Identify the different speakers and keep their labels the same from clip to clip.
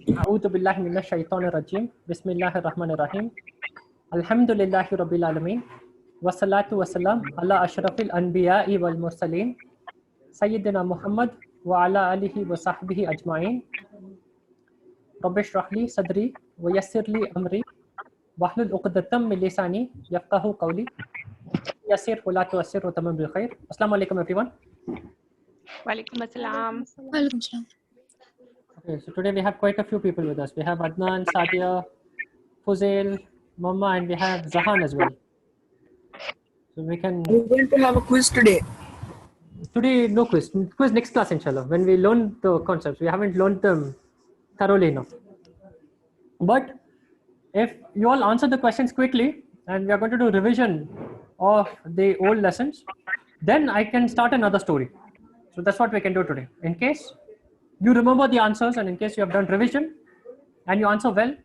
Speaker 1: A'udhu billahi minash shaitanir rajim. Bismillahir rahmanir rahim. Alhamdulillahi rabbil alamin. Wassalatu wassalam ala ashrafil anbiya'i wal mursaleen. Sayyidina Muhammad wa ala alihi wa sahbihi ajma'in. Rabbi shrah li sadri wa yassir li amri. Wahlul uqdatam min lisani yafqahu qawli. Yassir wa la tu'assir wa tamam bil khair. Assalamu alaikum everyone.
Speaker 2: Walaikum assalam.
Speaker 3: Welcome, Salam.
Speaker 1: Okay, so today we have quite a few people with us. We have Adnan, Sadia, Fuzail, Mama, and we have Zahan as well. So we can
Speaker 3: We're going to have a quiz today.
Speaker 1: today no quiz. Quiz next class inshallah. When we learn the concepts, we haven't learned them thoroughly enough. But if you all answer the questions quickly, and we are going to do revision of the old lessons, then I can start another story. So that's what we can do today. In case you remember the answers, and in case you have done revision and you answer well,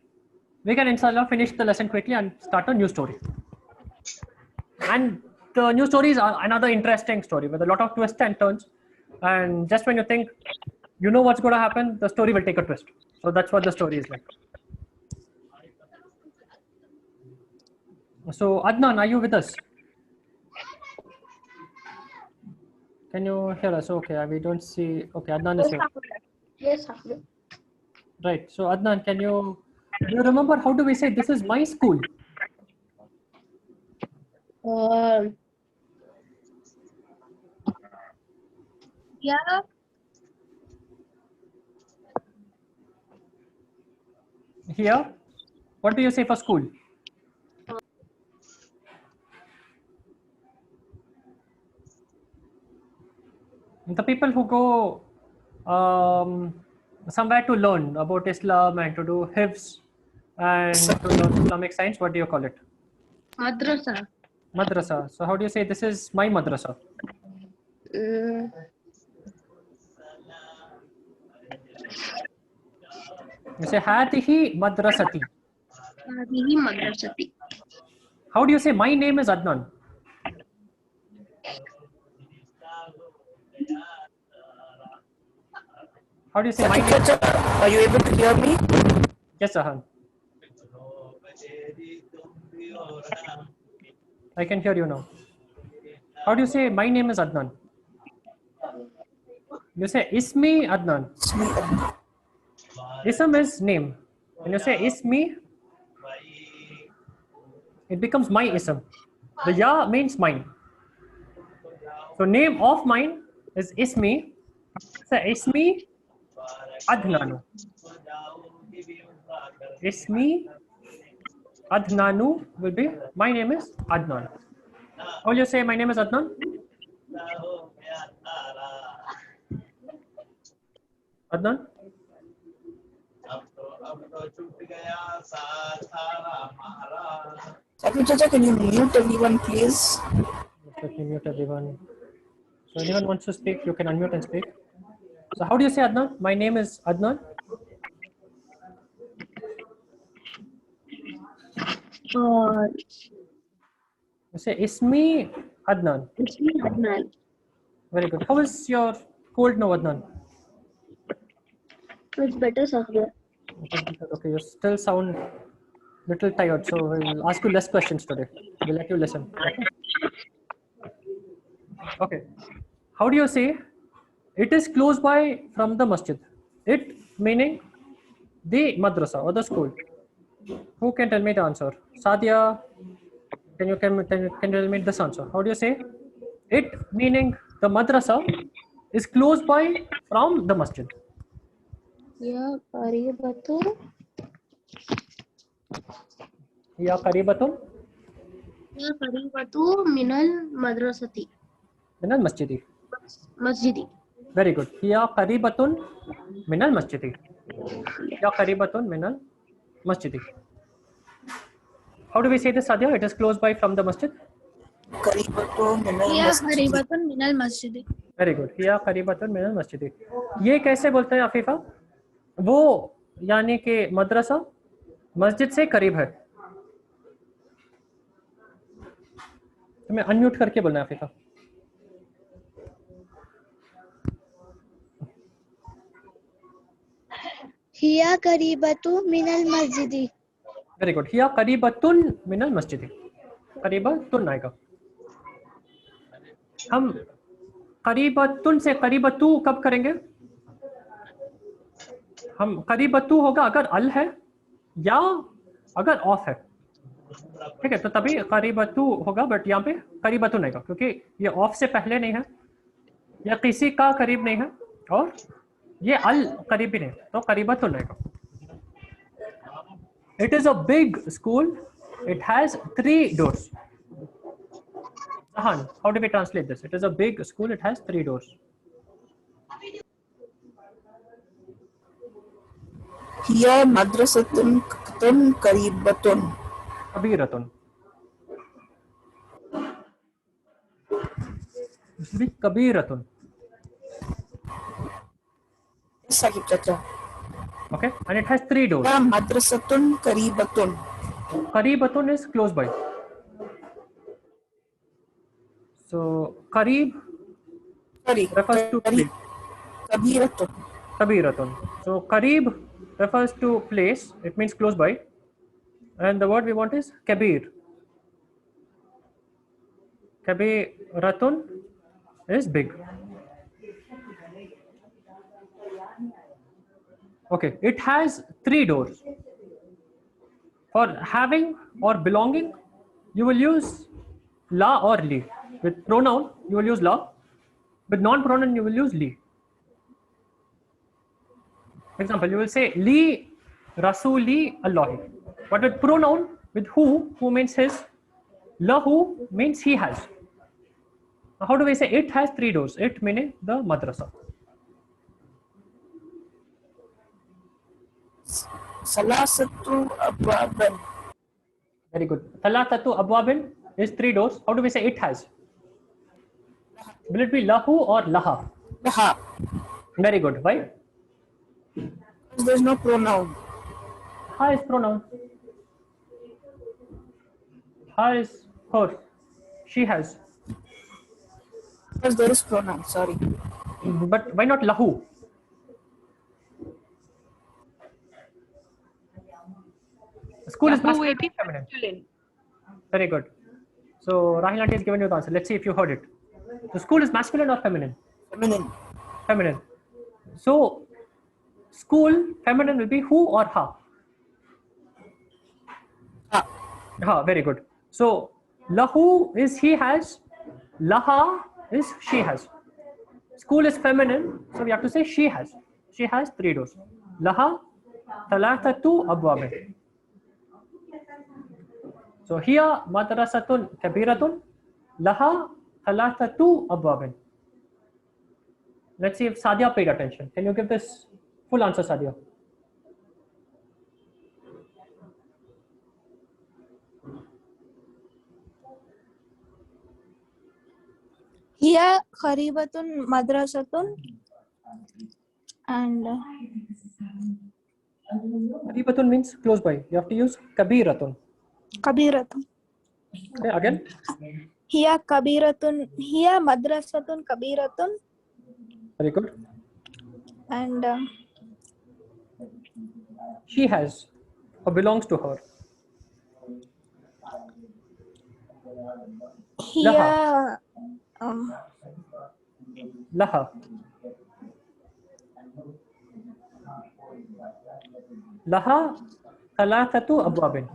Speaker 1: we can inshallah finish the lesson quickly and start a new story. And the new story is another interesting story with a lot of twists and turns. And just when you think you know what's going to happen, the story will take a twist. So that's what the story is like. So Adnan, are you with us? Can you hear us? Okay, we don't see. Okay, Adnan is here.
Speaker 4: Yes, Hafiz.
Speaker 1: Right. So Adnan, do you remember how do we say this is my school?
Speaker 4: Yeah.
Speaker 1: Here, what do you say for school? The people who go somewhere to learn about Islam and to do hifz and to learn Islamic science, what do you call it?
Speaker 4: Madrasa.
Speaker 1: Madrasa. So how do you say this is my madrasa? You say hadihi madrasati.
Speaker 4: Hadihi madrasati.
Speaker 1: How do you say my name is Adnan? How do you say my name?
Speaker 3: Are you able to hear me?
Speaker 1: Yes, Zahan. I can hear you now. How do you say my name is Adnan? You say Ismi Adnan. Ism is name. When you say Ismi, it becomes my ism. The ya means mine. So name of mine is Ismi. So Ismi Adnanu. Ismi Adnanu will be my name is Adnan. How will you say my name is Adnan? Adnan?
Speaker 3: Safi Chacha, can you mute everyone, please?
Speaker 1: Let me mute everyone. So anyone wants to speak, you can unmute and speak. So how do you say Adnan? My name is Adnan. You say Ismi Adnan.
Speaker 4: Ismi Adnan.
Speaker 1: Very good. How is your cold now, Adnan?
Speaker 4: It's better, Sahib.
Speaker 1: Okay, you still sound little tired, so we'll ask you less questions today. We'll let you listen. Okay. Okay. How do you say it is close by from the masjid? It meaning the madrasa or the school. Who can tell me the answer? Sadia, can you tell me this answer? How do you say it meaning the madrasa is close by from the masjid?
Speaker 4: Ya qaribatu.
Speaker 1: Ya qaribatun
Speaker 4: Ya qaribatu minal madrasati.
Speaker 1: min al masjidi.
Speaker 4: Masjidi.
Speaker 1: Very good. Ya qaribatun min al masjidi. Ya qaribatun min al masjidi. How do we say this, Sadia? It is close by from the masjid.
Speaker 3: Ya
Speaker 5: qaribatun minal masjid.
Speaker 1: Very good. Ya qaribatun min al masjidi. ये कैसे बोलते हैं अफीफा? वो यानी कि मदरसा मस्जिद से करीब है. तुम्हें अनम्यूट करके बोलना है अफीफा.
Speaker 5: हिया करीबतु मिनल मस्जिदी।
Speaker 1: Very good. हिया करीबतुन मिनल मस्जिद, करीबतुन आएगा। हम करीबतुन से करीबतु कब करेंगे? हम करीबतु होगा अगर अल है या अगर ऑफ है, ठीक है, तो तभी करीबतु होगा, बट यहाँ पे करीबतुन आएगा क्योंकि ये ऑफ से पहले नहीं है या किसी का करीब नहीं है और ये अल करीब भी नहीं, तो करीबतुन आएगा। It is a big school. It has 3 doors. Zahan, how do we translate this? It is a big school. It has 3 doors.
Speaker 3: Hiya madrasatun qaribatun.
Speaker 1: Kabiratun. It should be Kabiratun.
Speaker 3: Yes, Sahib Chacha.
Speaker 1: Okay, and it has 3 doors.
Speaker 3: Hiya madrasatun qaribatun.
Speaker 1: Qaribatun is close by. So Qarib
Speaker 3: Sorry.
Speaker 1: refers to place.
Speaker 3: Kabiratun.
Speaker 1: Kabiratun. So Qarib refers to place. It means close by, and the word we want is Kabir. Kabiratun is big. Okay, it has 3 doors. For having or belonging, you will use la or li. With pronoun, you will use la. With non-pronoun, you will use li. For example, you will say li rasuli Allahi. But with pronoun, with who means his, lahu means he has. Now, how do we say it has 3 doors? It meaning the madrasa.
Speaker 3: Salasatu abwaban.
Speaker 1: Very good. Thalathatu abwabin is 3 doors. How do we say it has? Will it be lahu or laha?
Speaker 3: Laha.
Speaker 1: Very good. Why?
Speaker 3: Because there's no pronoun.
Speaker 1: Ha is pronoun. Ha is her. She has.
Speaker 3: Because there is pronoun. Sorry.
Speaker 1: But why not lahu? School is
Speaker 2: Lahu
Speaker 1: masculine
Speaker 2: will be
Speaker 1: or feminine?
Speaker 2: masculine.
Speaker 1: Very good. So Rahil Aunty has given you the answer. Let's see if you heard it. The school is masculine or feminine?
Speaker 3: Feminine.
Speaker 1: Feminine. So school feminine will be who or ha?
Speaker 3: Ha.
Speaker 1: Ha. Very good. So lahu is he has, laha is she has. School is feminine, so we have to say she has. She has 3 doors. Laha thalathatu abwabin. So here madrasatun kabiratun, laha thalathatu abwabin. Let's see if Sadia paid attention. Can you give this full answer, Sadia?
Speaker 5: Here करीबतुन मद्रसतुन and
Speaker 1: Karibatun means close by. You have to use kabiratun.
Speaker 5: कबीरतुन.
Speaker 1: Okay, again.
Speaker 5: Here कबीरतुन, here मद्रसतुन कबीरतुन
Speaker 1: Very good.
Speaker 5: and
Speaker 1: She has or belongs to her.
Speaker 5: Here
Speaker 1: Laha. Laha thalathatu abwabin.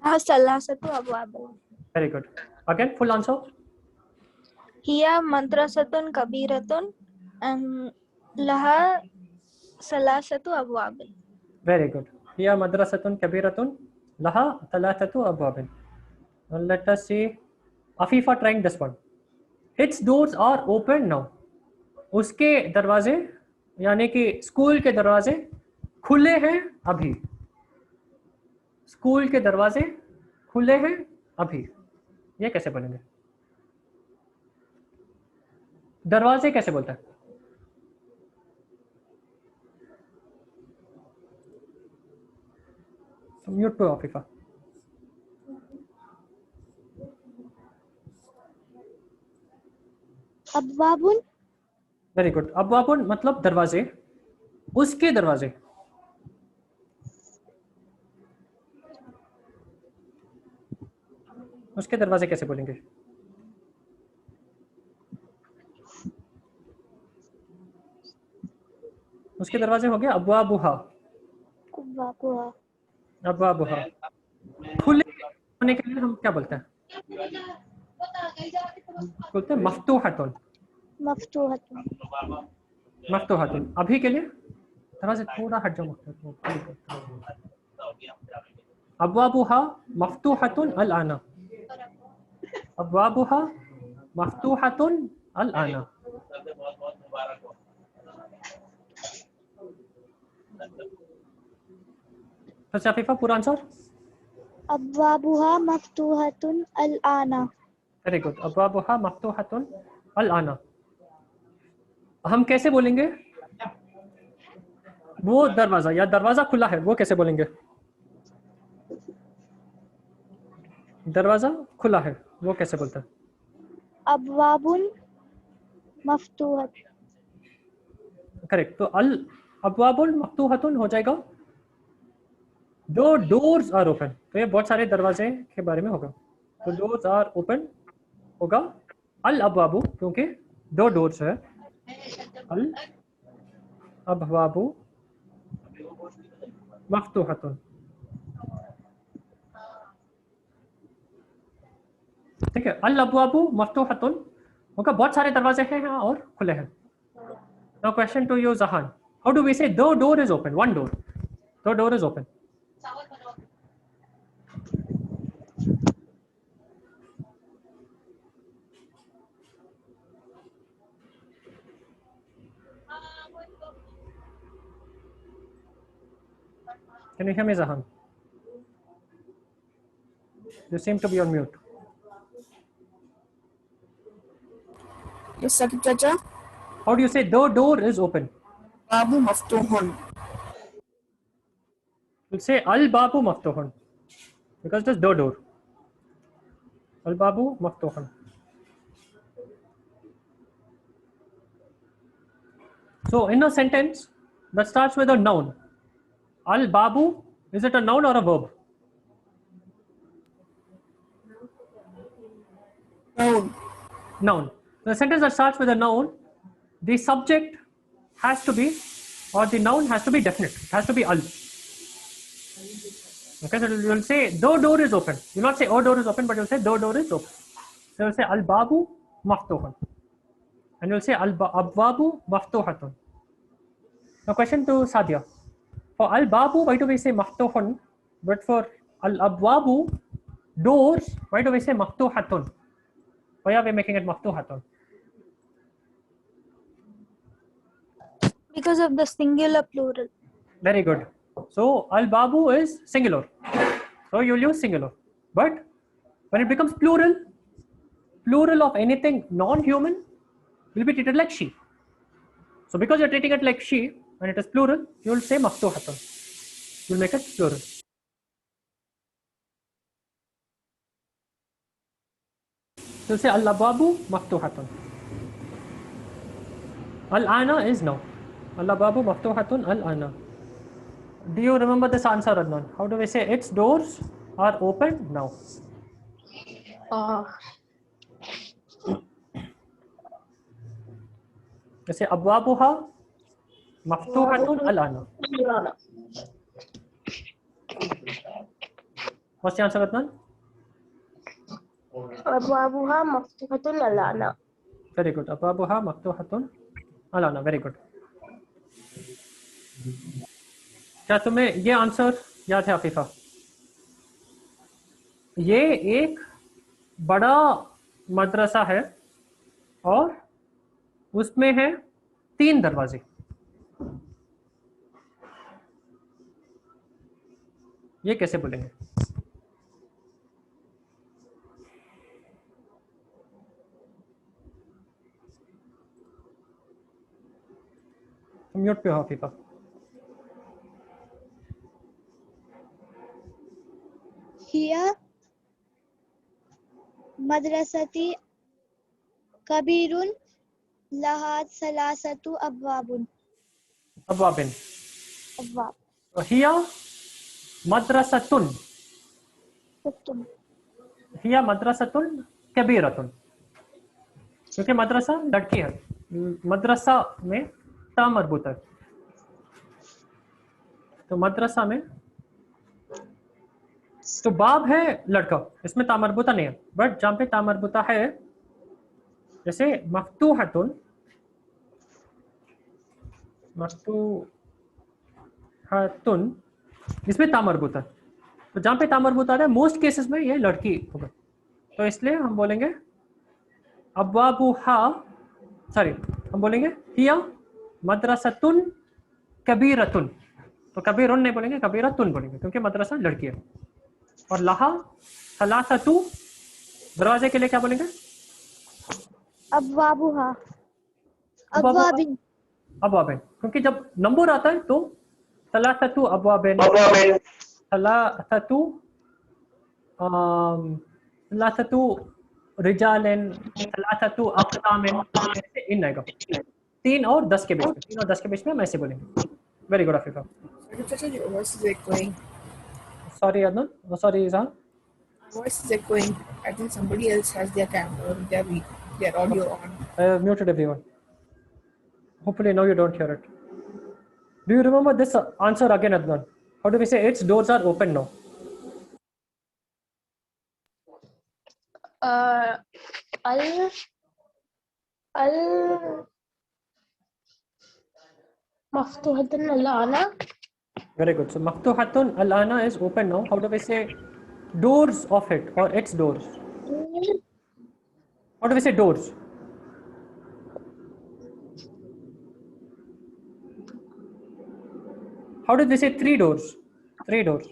Speaker 5: सलासतु अबवाब.
Speaker 1: Very good. Again, full answer.
Speaker 5: Here मद्रसतुन कबीरतुन and लहा सलासतु अबवाब.
Speaker 1: Very good. Here madrasatun kabiratun, laha thalathatu abwabin. Now let us see Afifa trying this one. Its doors are open now. उसके दरवाजे यानी कि school के दरवाजे खुले हैं अभी. स्कूल के दरवाजे खुले हैं अभी. ये कैसे बनेंगे? दरवाजे कैसे बोलता है? Mute to Afifa.
Speaker 4: अबवाबुन.
Speaker 1: Very good. अबवाबुन मतलब दरवाजे. उसके दरवाजे. उसके दरवाजे कैसे बोलेंगे? उसके दरवाजे हो गए अब्वाबुहा।
Speaker 5: अब्वाबुहा।
Speaker 1: अब्वाबुहा। खुले होने के लिए हम क्या बोलते हैं? बोलते हैं मफ्तूहतुन।
Speaker 5: मफ्तूहतुन।
Speaker 1: मफ्तूहतुन। अभी के लिए दरवाजे थोड़ा हट जाओ। अब्वाबुहा मफ्तूहतुन अल आना। अब्वाबुहा मफ्तूहतुन अल आना। तो शफीफा पूरा आंसर?
Speaker 5: अब्वाबुहा मफ्तूहतुन अल आना।
Speaker 1: Very good. अब्वाबुहा मफ्तूहतुन अल आना। हम कैसे बोलेंगे वो दरवाजा या दरवाजा खुला है, वो कैसे बोलेंगे? दरवाजा खुला है वो कैसे बोलते हैं?
Speaker 5: अब्वाबुन मफ्तूहत।
Speaker 1: करेक्ट। तो अल अब्वाबुल मफ्तूहतुन हो जाएगा दो डोर्स आर ओपन। तो ये बहुत सारे दरवाजे के बारे में होगा। तो डोर्स आर ओपन होगा अल अब्वाबु, क्योंकि दो डोर्स है। अल अब्वाबु मफ्तूहतुन। ठीक है। अल अब्वाबु मफ्तूहतुन होगा बहुत सारे दरवाजे हैं और खुले हैं। Now question to you Jahan, how do we say दो door is open? One door, दो door is open. Can you hear me, Zahan? You seem to be on mute.
Speaker 3: Yes, Sakib Chacha.
Speaker 1: How do you say the door is open?
Speaker 3: Babu maftuhun.
Speaker 1: You'll say al babu maftuhun because it is the door. Al babu maftuhun. So in a sentence that starts with a noun, al babu, is it a noun or a verb?
Speaker 3: Noun.
Speaker 1: Noun. The sentence that starts with a noun, the subject has to be, or the noun has to be definite. It has to be al. Okay, so you'll say the door is open. You'll not say a door is open, but you'll say the door is open. So you'll say al babu maftuhun, and you'll say al abwabu maftuhatun. Now question to Sadia. For al babu, why do we say maftuhun? But for al abwabu, doors, why do we say maftuhatun? Why are we making it maftuhatun?
Speaker 5: Because of the singular plural.
Speaker 1: Very good. So al babu is singular, so you'll use singular. But when it becomes plural, plural of anything non-human will be treated like she. So because you're treating it like she and it is plural, you'll say maftuhatun. You'll make it plural. You'll say al ababu maftuhatun. Al ana is no. Al ababu maftuhatun al ana. Do you remember this answer, Adnan? How do we say its doors are open now? जैसे अब्वाबुहा मफ्तूहतुन अल आना. What's the answer, Adnan?
Speaker 4: अब्वाबुहा मफ्तूहतुन अल आना.
Speaker 1: Very good. अब्वाबुहा मफ्तूहतुन अल आना. Very good. क्या तुम्हें ये answer याद है आफिफा? ये एक बड़ा मदरसा है और उसमें है 3 दरवाजे. ये कैसे बोलेंगे? म्यूट पे हो आफिफा.
Speaker 5: हिया मदरसती कबीरुन लहा सलासतु अब्वाबुन.
Speaker 1: अब्वाबिन.
Speaker 5: अब्वाब.
Speaker 1: हिया मदरसतुन.
Speaker 5: तुम.
Speaker 1: हिया मद्रसतुन कबीरतुन, क्योंकि मद्रसा लड़की है, मद्रसा में ता मरबूत है, तो मद्रसा में तो बाब है लड़का, इसमें ता मरबूता नहीं है, बट जहाँ पे ता मरबूता है जैसे मफ्तूहतुन, मफ्तूहतुन इसमें ता मरबूता है, तो जहाँ पे ता मरबूता है मोस्ट केसेस में ये लड़की होगा, तो इसलिए हम बोलेंगे अब्वाबुहा, सॉरी हम बोलेंगे हिया मद्रसतुन कबीरतुन, तो कबीरुन नहीं बोलेंगे, कबीरतुन बोलेंगे, क्योंकि मद्रसा लड़की है। और लहा सलासतु, दरवाजे के लिए क्या बोलेंगे?
Speaker 5: अब्वाबुहा
Speaker 1: अब्वाबुहा,
Speaker 5: अब्वाबिन
Speaker 1: अब्वाबिन, क्योंकि जब नंबर आता है तो सलासतु अब्वाबिन, सलासतु सलासतु रिजालिन, सलासतु अक़सामिन, ऐसे इन आएगा 3 और 10 के बीच में, 3 और 10 के बीच में हम ऐसे बोलेंगे। Very good Afifa.
Speaker 3: Your voice is echoing.
Speaker 1: Sorry Adnan, sorry Izhan.
Speaker 3: Voice is echoing. I think somebody else has their camera, their audio on.
Speaker 1: I have muted everyone. Hopefully now you don't hear it. Do you remember this answer again, Adnan? How do we say its doors are open now?
Speaker 4: al al maftuhatun al-ana.
Speaker 1: Very good. So maftuhatun al-ana is open now. How do we say doors of it or its doors? How do we say doors? How did we say 3 doors? 3 doors.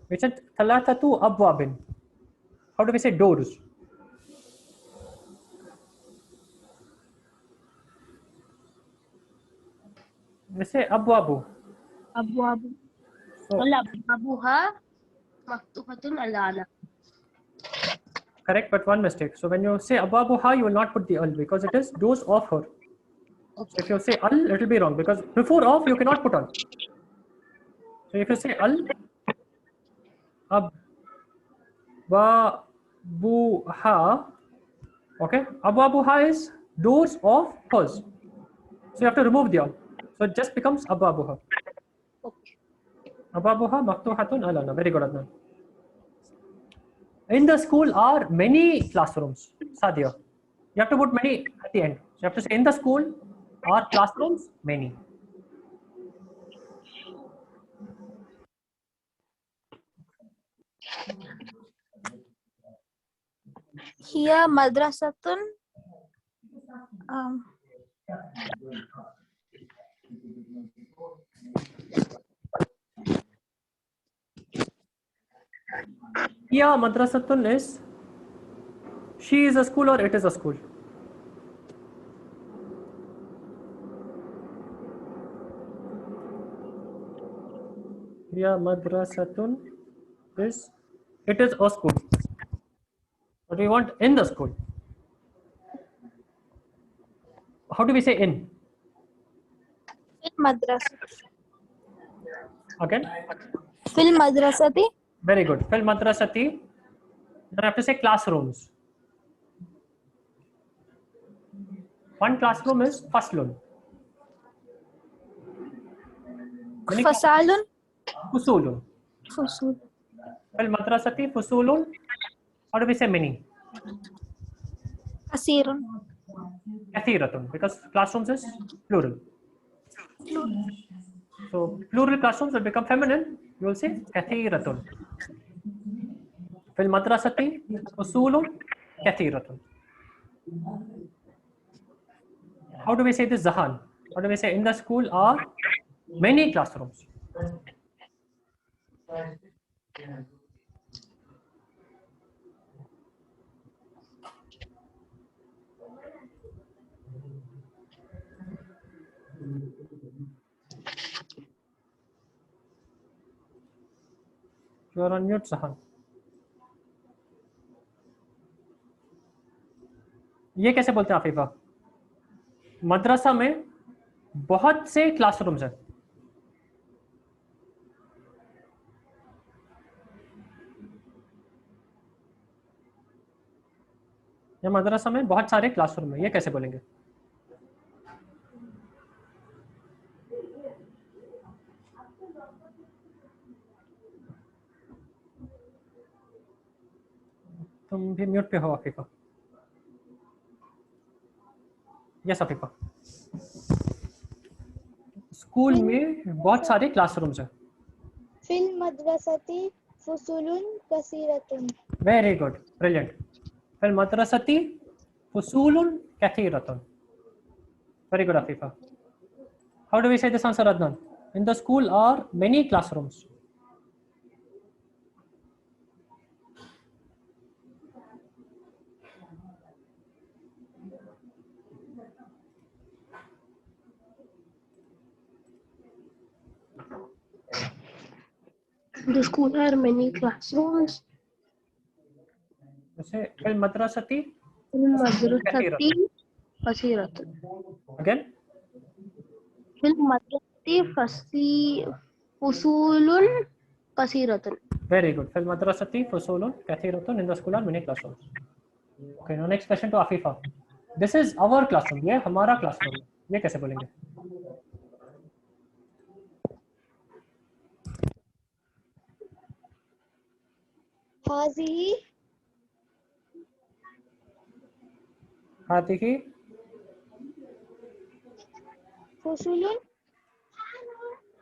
Speaker 1: We said thalathatu abwabin. How do we say doors? We say abwabu.
Speaker 4: Abwabu.
Speaker 1: So,
Speaker 4: Wala, abwabuha maftuhatun al-ana.
Speaker 1: correct, but one mistake. So when you say abwabuha, you will not put the al because it is doors of her. So if you say al, it will be wrong because before of you cannot put al. So if you say al, abwabuha, okay, abwabuha is doors of hers. So you have to remove the al. So it just becomes abwabuha. Abwabuha maftuhatun alana. Very good, Adnan. In the school are many classrooms, Sadia. You have to put many at the end. So you have to say in the school are classrooms many.
Speaker 5: हिया मद्रसतुन
Speaker 1: Yeah, madrasatun is she is a school or it is a school. Yeah, madrasatun is it is a school. What do we want in the school? How do we say in?
Speaker 5: फिल मद्रसा
Speaker 1: Again?
Speaker 5: फिल मद्रसती
Speaker 1: Very good. Fil madrasati. Then I have to say classrooms. One classroom is faslun. Many
Speaker 5: फसालुन
Speaker 1: fusulun.
Speaker 5: फुसूल
Speaker 1: Fil madrasati fusulun. How do we say many?
Speaker 5: कसीरुन
Speaker 1: Kathiratun, because classrooms is plural. So plural classrooms will become feminine. You will say kathiratun. Fil madrasati fusulun kathiratun. How do we say this, Zahan? How do we say in the school are many classrooms? You are on mute, Zahan. ये कैसे बोलते हैं आफीफा? मद्रसा में बहुत से classrooms हैं, या मदरसा में बहुत सारे क्लासरूम है, ये कैसे बोलेंगे? तुम भी म्यूट पे हो आफिफा। यस आफिफा। स्कूल में बहुत सारे क्लासरूम्स हैं।
Speaker 5: फिल मदरसती फुसूलुन कसीरतुन।
Speaker 1: Very good, brilliant. फिल मदरसती फुसूलुन कसीरतुन। Very good, Afifa. How do we say this answer, Adnan? In the school are many classrooms.
Speaker 4: The school had many classrooms.
Speaker 1: जैसे फिल मदरसती
Speaker 4: المدرسة قصيرة.
Speaker 1: again.
Speaker 4: في المدرسة فصول قصيرة.
Speaker 1: Very good. फिल मदरसती फुसूलुन कसीरतुन. In the school are many classrooms. Okay, now next question to Afifa. This is our classroom. ये हमारा classroom है. ये कैसे बोलेंगे?
Speaker 5: हाज़िही
Speaker 1: हातिही
Speaker 5: फुसूलुन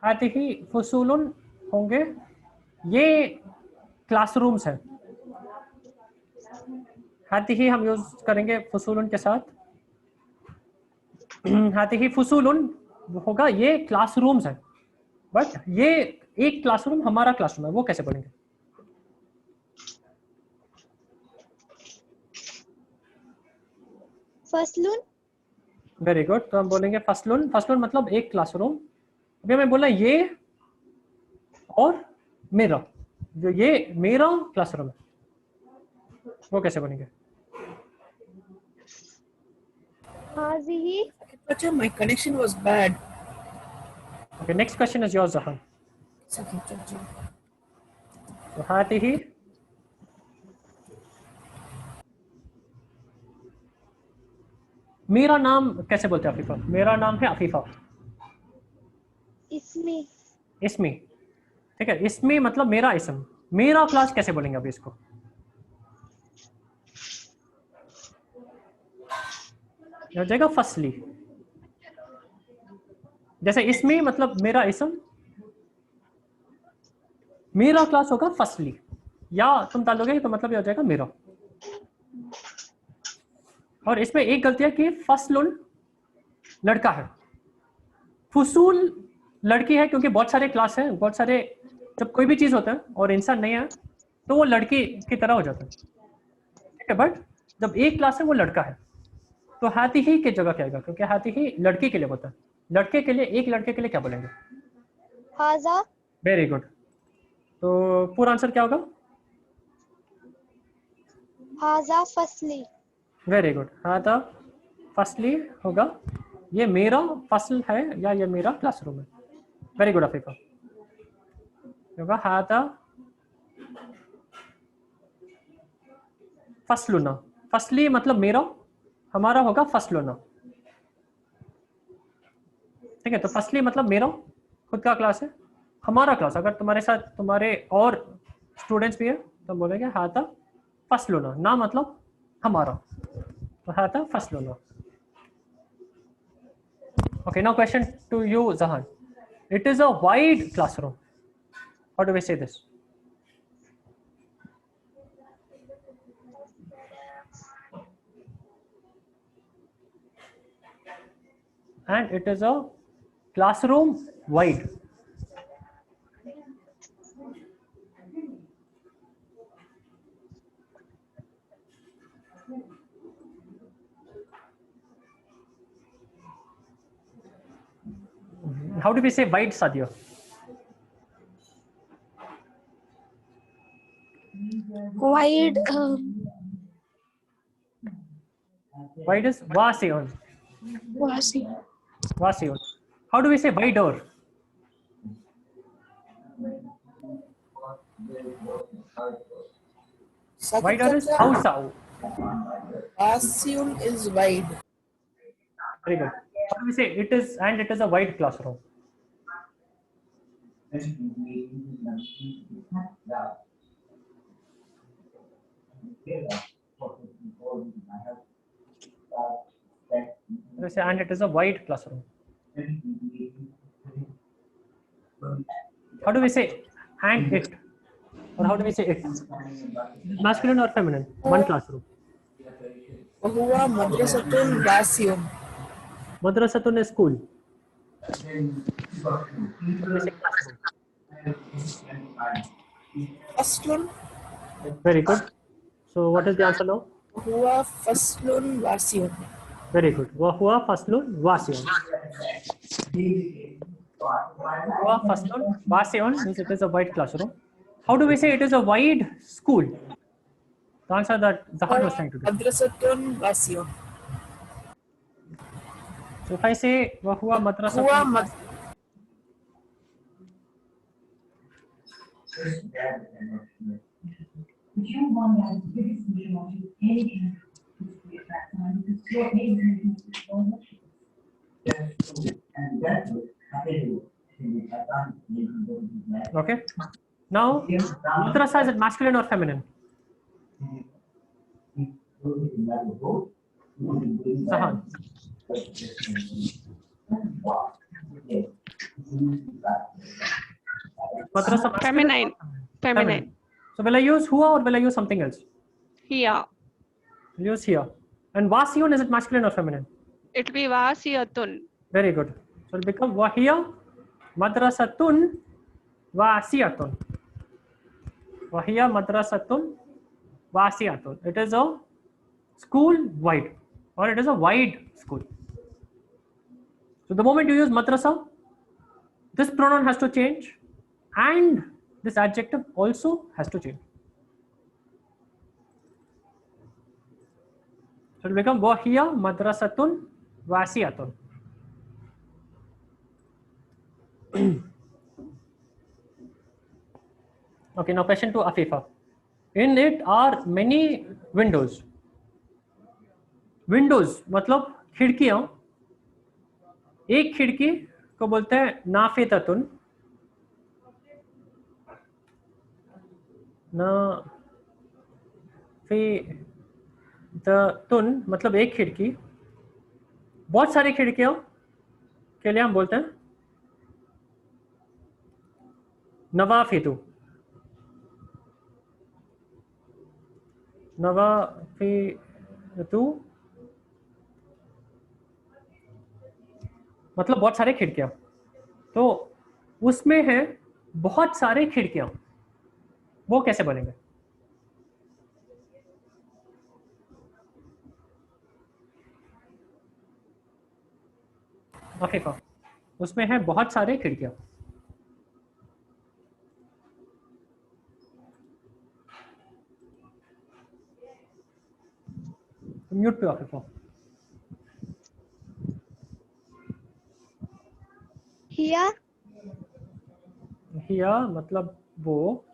Speaker 1: हातिही फुसूलुन होंगे, ये क्लासरूम्स हैं। हातिही हम यूज करेंगे फुसूलुन के साथ। हातिही फुसूलुन होगा, ये क्लासरूम्स हैं, बट ये एक क्लासरूम हमारा क्लासरूम है, वो कैसे बोलेंगे?
Speaker 5: फसलुन।
Speaker 1: Very good. तो हम बोलेंगे फसलुन। फसलुन मतलब एक क्लासरूम। अभी हमें बोला ये और मेरा, जो ये मेरा क्लासरूम है, वो कैसे बनेंगे?
Speaker 5: हाज़िही
Speaker 3: Acha, my connection was bad.
Speaker 1: Okay, next question is yours, Zahan.
Speaker 3: Second, Chacha.
Speaker 1: So हातिही मेरा नाम कैसे बोलते हैं अफीफा? मेरा नाम है अफीफा।
Speaker 5: इसमी
Speaker 1: इसमी, ठीक है। इसमी मतलब मेरा इसम। मेरा क्लास कैसे बोलेंगे अभी इसको? हो जाएगा फसली। जैसे इसमी मतलब मेरा इसम, मेरा क्लास होगा फसली, या तुम डालोगे तो मतलब ये हो जाएगा मेरा। और इसमें एक गलती है कि फसलुन लड़का है, फुसूल लड़की है, क्योंकि बहुत सारे क्लास हैं, बहुत सारे, जब कोई भी चीज होता है और इंसान नहीं है तो वो लड़की की तरह हो जाता है, ठीक है। बट जब एक क्लास है वो लड़का है, तो हाथी ही की जगह क्या आएगा? क्योंकि हाथी ही लड़की के लिए होता है। लड़के के लिए, एक लड़के के लिए क्या बोलेंगे?
Speaker 5: हाजा
Speaker 1: वेरी गुड। तो पूरा आंसर क्या होगा?
Speaker 5: हाजा फसली।
Speaker 1: Very good. हाथा फसली होगा, ये मेरा फसल है या ये मेरा क्लासरूम है। Very good Afifa. होगा हाथा फसलुना। फसली मतलब मेरा, हमारा होगा फसलुना, ठीक है। तो फसली मतलब मेरा खुद का क्लास है, हमारा क्लास। अगर तुम्हारे साथ तुम्हारे और स्टूडेंट्स भी है तो बोलेंगे हाथा फसलुना, ना मतलब हमारा, तो हाथा फसलुना। Okay, now question to you, Zahan. It is a wide classroom. How do we say this? And it is a classroom wide. How do we say wide, Sadia?
Speaker 5: Wide
Speaker 1: Wide is wasi'un.
Speaker 5: वासी
Speaker 1: Wasi'un. How do we say wider?
Speaker 3: Second,
Speaker 1: Wider is
Speaker 3: Chacha.
Speaker 1: awsa'u.
Speaker 3: Vasyun is wide.
Speaker 1: Very good. How do we say it is, and it is a wide classroom? How do we say and it is a wide classroom? How do we say and it? Or how do we say it? Masculine or feminine? One classroom.
Speaker 3: Huwa madrasatun Vasyun.
Speaker 1: Madrasatun is school. How do we say classroom?
Speaker 3: Faslun.
Speaker 1: Very good. So what is the answer now?
Speaker 3: Huwa faslun Vasyun.
Speaker 1: Very good. Wahua faslun vasyon. Wahua faslun vasyon means it is a wide classroom. How do we say it is a wide school? The answer that Zahan was trying to do.
Speaker 3: Madrasatun Vasyun.
Speaker 1: So if I say Wahua
Speaker 3: Huwa
Speaker 1: madrasatun,
Speaker 3: mad-
Speaker 1: okay. Now madrasa, is it masculine or feminine? Zahan. Madrasa masculine?
Speaker 2: Feminine. Feminine.
Speaker 1: So will I use hua or will I use something else?
Speaker 2: Here.
Speaker 1: I'll use here. And vasyon, is it masculine or feminine?
Speaker 2: It will be Vasiyatun.
Speaker 1: Very good. So it'll become wahiya madrasatun vasiyatun. Wahiya madrasatun vasiyatun. It is a school wide, or it is a wide school. So the moment you use madrasa, this pronoun has to change and this adjective also has to change. So it will become wahiya madrasatun vasiyatun. Okay, now question to Afifa. In it are many windows. Windows मतलब खिड़कियां. एक खिड़की को बोलते हैं नाफिततुन. नाफिततुन मतलब एक खिड़की. बहुत सारी खिड़कियों के लिए हम बोलते हैं नवाफितु. नवाफितु मतलब बहुत सारे खिड़कियां. तो उसमें है बहुत सारे खिड़कियां, वो कैसे बनेंगे? आफिफा, उसमें है बहुत सारे खिड़कियां. म्यूट पे आफिफा.
Speaker 5: Here,
Speaker 1: हिया मतलब वो.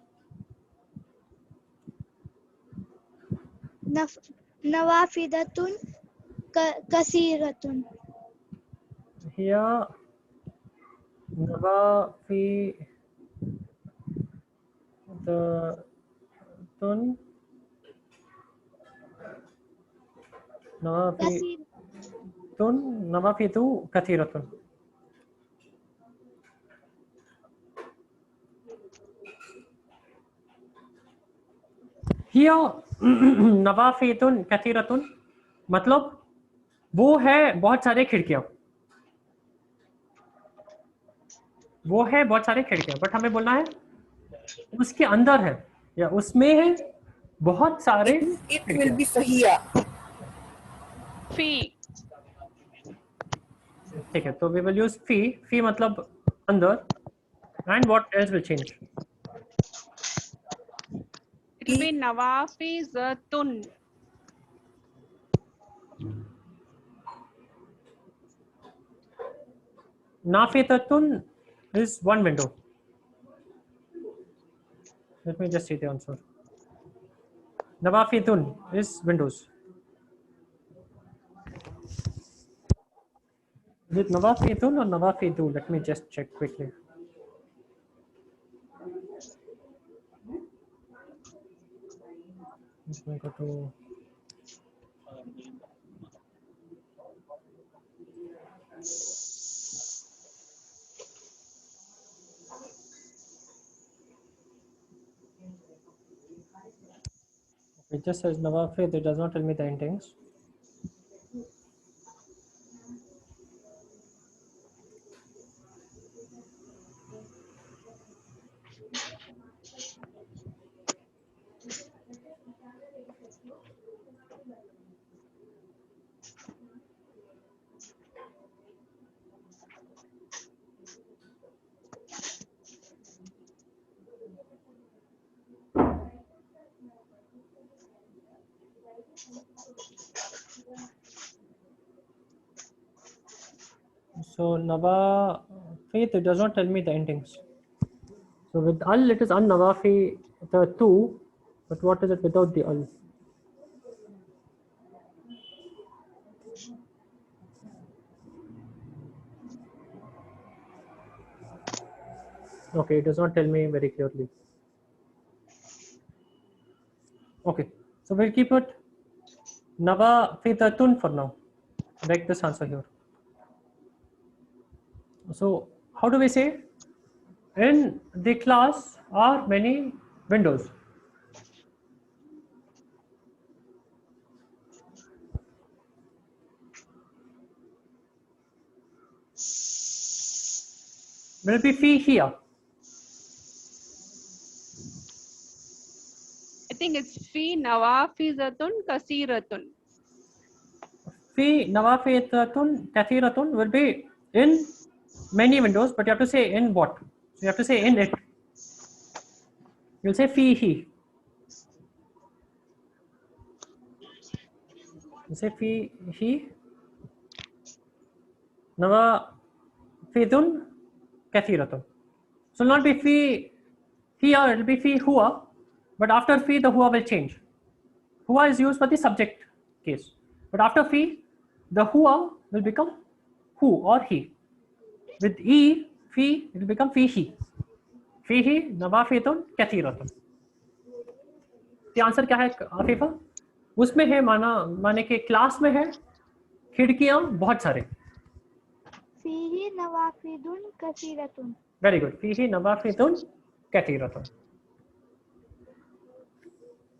Speaker 5: nawafidatun kasiratun.
Speaker 1: हिया नवाफितुन नवाफितु कथीरतुन. हिया नवाफितुन कथीरतुन मतलब वो है बहुत सारे खिड़कियां. वो है बहुत सारे खिड़कियां, बट हमें बोलना है उसके अंदर है या उसमें है बहुत सारे.
Speaker 3: It will be fahiya.
Speaker 2: Fee.
Speaker 1: ठीक है, तो वी विल यूज फी. फी मतलब अंदर. And what else will change?
Speaker 2: It will be Nawafizatun.
Speaker 1: नाफिततुन is one window. Let me just see the answer. Nawafidun is windows. Is it Nawafidun or Nawafidu? Let me just check quickly. Let me go to. It just says Nawafid. It does not tell me the endings. So Nawafid, it does not tell me the endings. So with al, it is an Nawafi the two, but what is it without the al? Okay, it does not tell me very clearly. Okay, so we'll keep it Nawafidatun for now. Like this answer here. So how do we say? In the class are many windows. Will be fi here.
Speaker 2: I think it's fi nawafizatun kasiratun.
Speaker 1: Fi nawafidatun kathiratun will be in many windows, but you have to say in what? So you have to say in it. You'll say fihi. You say fihi. Nawafidun kathiratun. So it'll not be fi here, it will be fi huwa, but after fi the huwa will change. Huwa is used for the subject case, but after fi the huwa will become who or he. With e, fi, it will become fihi. Fihi nawafidun kathiratun. The answer क्या है आफिफा? उसमें है माने के class में है खिड़कियां बहुत सारे.
Speaker 5: فيه نوافذ كثيرة.
Speaker 1: Very good. Fihi nawafidun kathiratun.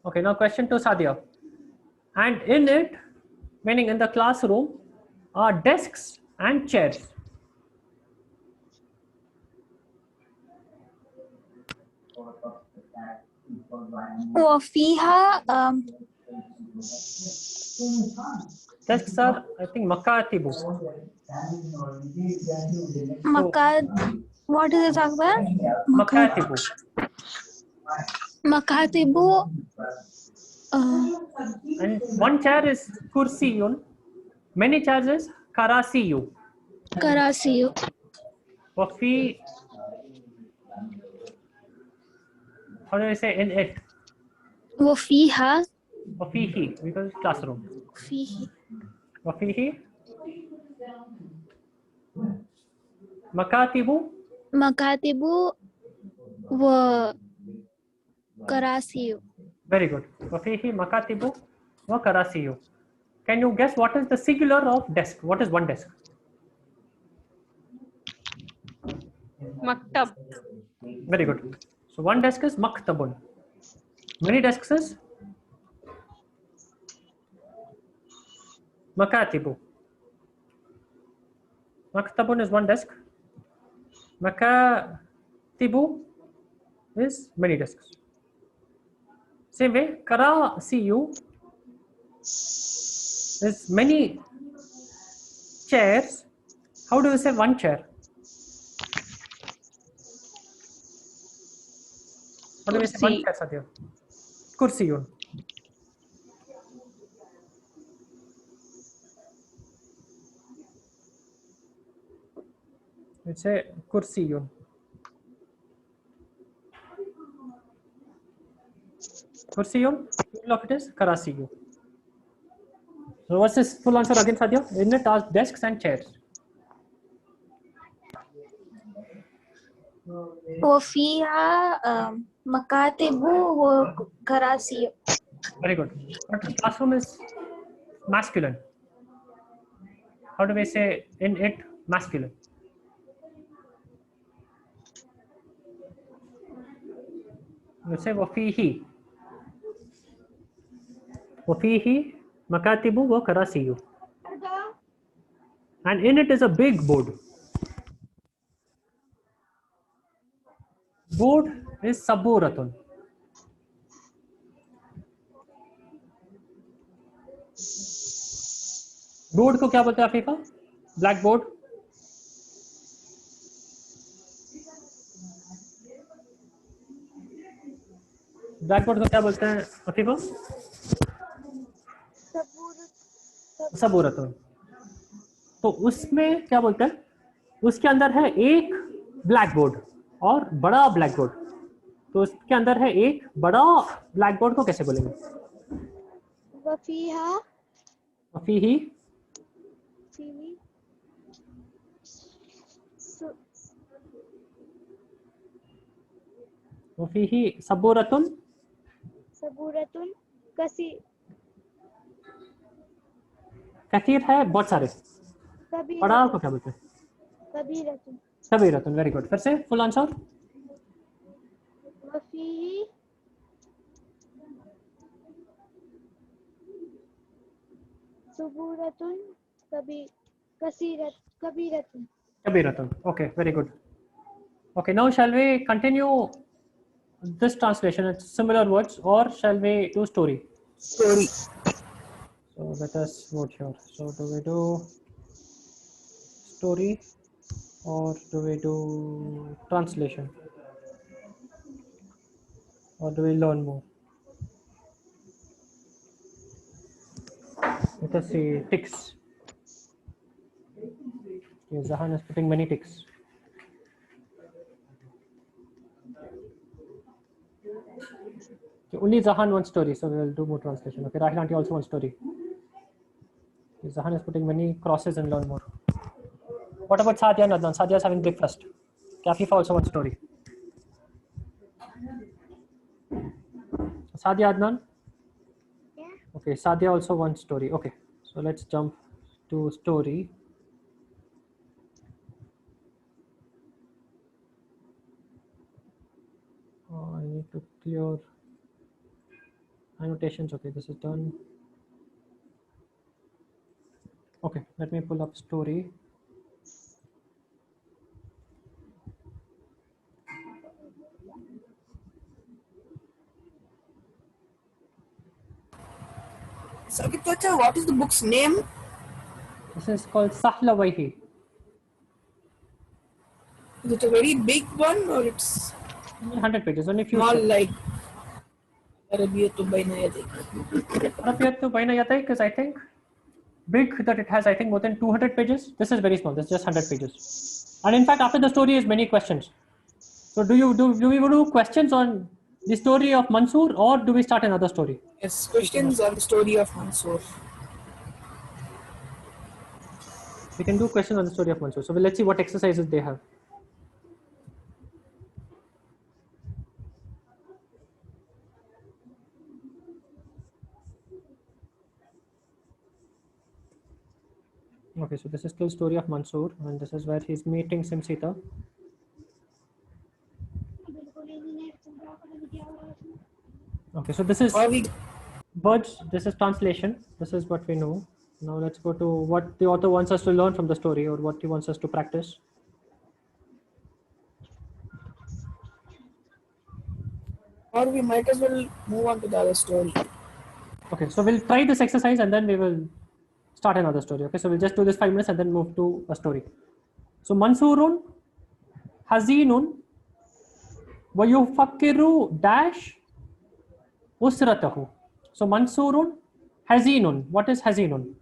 Speaker 1: Okay, now question to Sadia. And in it, meaning in the classroom, are desks and chairs.
Speaker 6: وفيها
Speaker 1: Desks are, I think, makatibu.
Speaker 6: what is it Akbar?
Speaker 1: Makatibu.
Speaker 6: Makatibu
Speaker 1: And one chair is kursiyun. Many chairs is karasiyu.
Speaker 6: Karasiyu.
Speaker 1: Wafi, how do I say in it?
Speaker 6: وفيها
Speaker 1: Wafihi, because it's classroom.
Speaker 6: فيه
Speaker 1: Wafihi. Makatibu.
Speaker 6: مكاتب وكراسي.
Speaker 1: Very good. Wafihi makatibu wa karasiyu. Can you guess what is the singular of desk? What is one desk?
Speaker 2: Maktab.
Speaker 1: Very good. So one desk is maktabun. Many desks is makatibu. Maktabun is one desk. Makatibu is many desks. Same way, karasiyu is many chairs. How do you say one chair? How do we say one
Speaker 2: Kursi.
Speaker 1: chair, Satya? Kursiyun. You say kursiyun. Kursiyun? Full of it is karasiyu. So what's this full answer again, Sadia? In it are desks and chairs.
Speaker 6: وفيها مكاتب وكراسي.
Speaker 1: Very good. But classroom is masculine. How do we say in it masculine? You say وفيه. وفيه مكاتب وكراسي. And in it is a big board. Board is saburatun. Board को क्या बोलते हैं Afifa? Black board. Black board को क्या बोलते हैं आफीफा? सबूरतुन. तो उसमें क्या बोलते हैं? उसके अंदर है एक ब्लैक बोर्ड और बड़ा ब्लैक बोर्ड. तो उसके अंदर है एक बड़ा ब्लैक बोर्ड को कैसे बोलेंगे?
Speaker 5: वफीहा
Speaker 1: वफीही
Speaker 5: फीही
Speaker 1: वफीही सबूरतुन.
Speaker 5: सबूरतुन कसी
Speaker 1: कसीर है बहुत सारे. बड़ा को क्या बोलते हैं?
Speaker 5: कबीरतुन
Speaker 1: सबीरतुन. Very good. फिर से फुल आंसर.
Speaker 5: वफीही सबूरतुन कबीरतुन.
Speaker 1: Kabiratun. Okay, very good. Okay, now shall we continue this translation? It's similar words, or shall we do story?
Speaker 3: Story.
Speaker 1: So let us vote here. So do we do story or do we do translation? Or do we learn more? Let us see ticks. Okay, Zahan is putting many ticks. Okay, only Zahan wants story, so we will do more translation. Okay, Rahil auntie also wants story. Okay, Zahan is putting many crosses and learn more. What about Sadia and Adnan? Sadia is having breakfast. Kafifa also wants story. Sadia, Adnan?
Speaker 5: Yeah.
Speaker 1: Okay, Sadia also wants story. Okay, so let's jump to story. I need to clear annotations. Okay, this is done. Okay, let me pull up story.
Speaker 3: Sakit Pacha, what is the book's name?
Speaker 1: This is called Sahla Waihi.
Speaker 3: Is it a very big one or it's
Speaker 1: 100 pages, only few.
Speaker 3: small like Arabiyatu Baina Yadik?
Speaker 1: Arabiyatu Baina Yatai, because I think big that it has, I think more than 200 pages. This is very small. This is just 100 pages. And in fact, after the story is many questions. So do we do questions on the story of Mansur, or do we start another story?
Speaker 3: Yes, questions on the story of Mansur.
Speaker 1: We can do questions on the story of Mansur. So let's see what exercises they have. Okay, so this is still story of Mansur, and this is where he's meeting Simsita. Okay, so this is
Speaker 3: Or we
Speaker 1: words. This is translation. This is what we know. Now let's go to what the author wants us to learn from the story, or what he wants us to practice.
Speaker 3: might as well move on to the other story.
Speaker 1: Okay, so we'll try this exercise and then we will start another story. Okay, so we'll just do this 5 minutes and then move to a story. So Mansurun Hazinun Wayufakkiru dash Usratahu. So Mansurun Hazinun. What is Hazinun?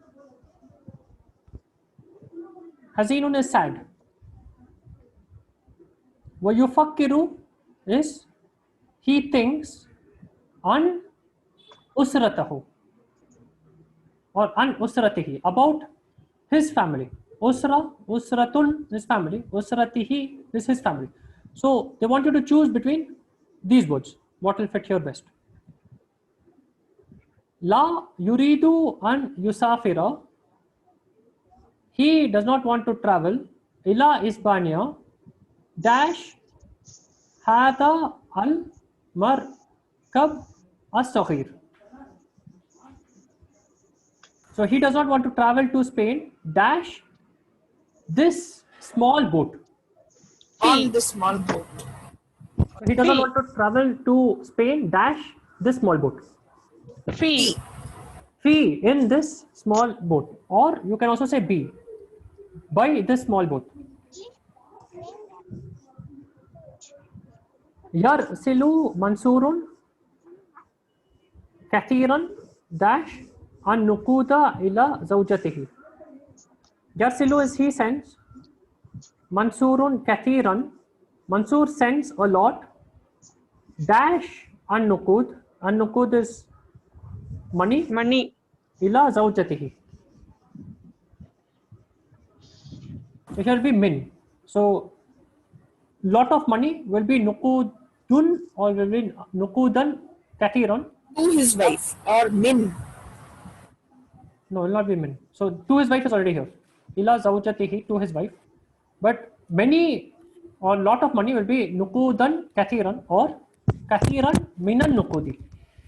Speaker 1: Hazinun is sad. Wayufakkiru is he thinks on usratahu or an usratihi, about his family. Usra, usratun is family, usratihi is his family. So they want you to choose between these words. What will fit here best? La yuridu an yusafira, he does not want to travel. Ila Isbania dash hada al markab as-saghir. So he does not want to travel to Spain dash this small boat.
Speaker 3: On the small boat.
Speaker 1: So he does not want to travel to Spain dash this small boat.
Speaker 2: Fee.
Speaker 1: Fee in this small boat, or you can also say be by this small boat. Yarsilu Mansurun kathiran dash an nukuda ila zawjatihi. Yarsilu is he sends. Mansurun kathiran, Mansur sends a lot. Dash an nukud is money.
Speaker 2: Money.
Speaker 1: Ila zawjatihi. It will be min. So lot of money will be nukudun or will be nukudan kathiran.
Speaker 3: To his wife or min.
Speaker 1: No, it will not be min. So to his wife is already here. Ila zawjatihi, to his wife. But many or lot of money will be nukudan kathiran or kathiran minan nukudi.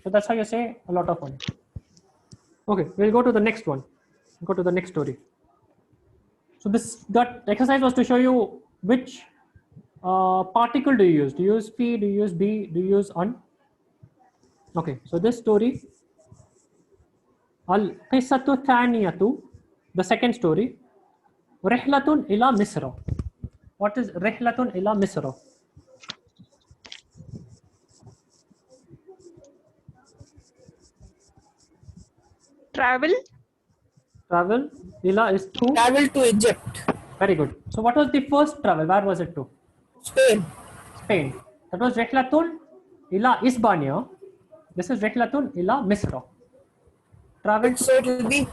Speaker 1: So that's how you say a lot of money. Okay, we'll go to the next one. Go to the next story. So that exercise was to show you which particle do you use. Do you use P? Do you use B? Do you use an? Okay, so this story, Al-Qissatu Thaniyatu, the second story, Rihlatun ila Misra. What is Rihlatun ila Misra?
Speaker 2: Travel.
Speaker 1: Travel, ila is to.
Speaker 3: Travel to Egypt.
Speaker 1: Very good. So what was the first travel? Where was it to?
Speaker 3: Spain.
Speaker 1: Spain. That was Rihlatun ila Isbania. This is Rihlatun ila Misra. Travel.
Speaker 3: So it will be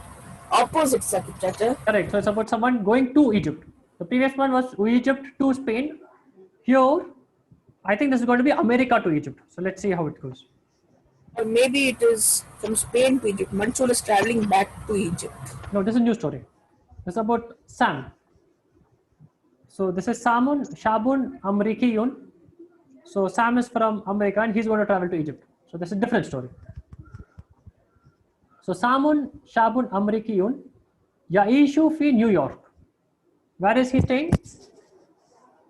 Speaker 3: opposite, Secretary.
Speaker 1: Correct. So it's about someone going to Egypt. The previous one was Egypt to Spain. Here, I think this is going to be America to Egypt. So let's see how it goes.
Speaker 3: Or maybe it is from Spain to Egypt. Mansur is traveling back to Egypt.
Speaker 1: No, this is a new story. This is about Sam. So this is Samun Shabun Amrikiyun. So Sam is from America and he's going to travel to Egypt. So this is a different story. So Samun Shabun Amrikiyun Yaishu fi New York. Where is he staying?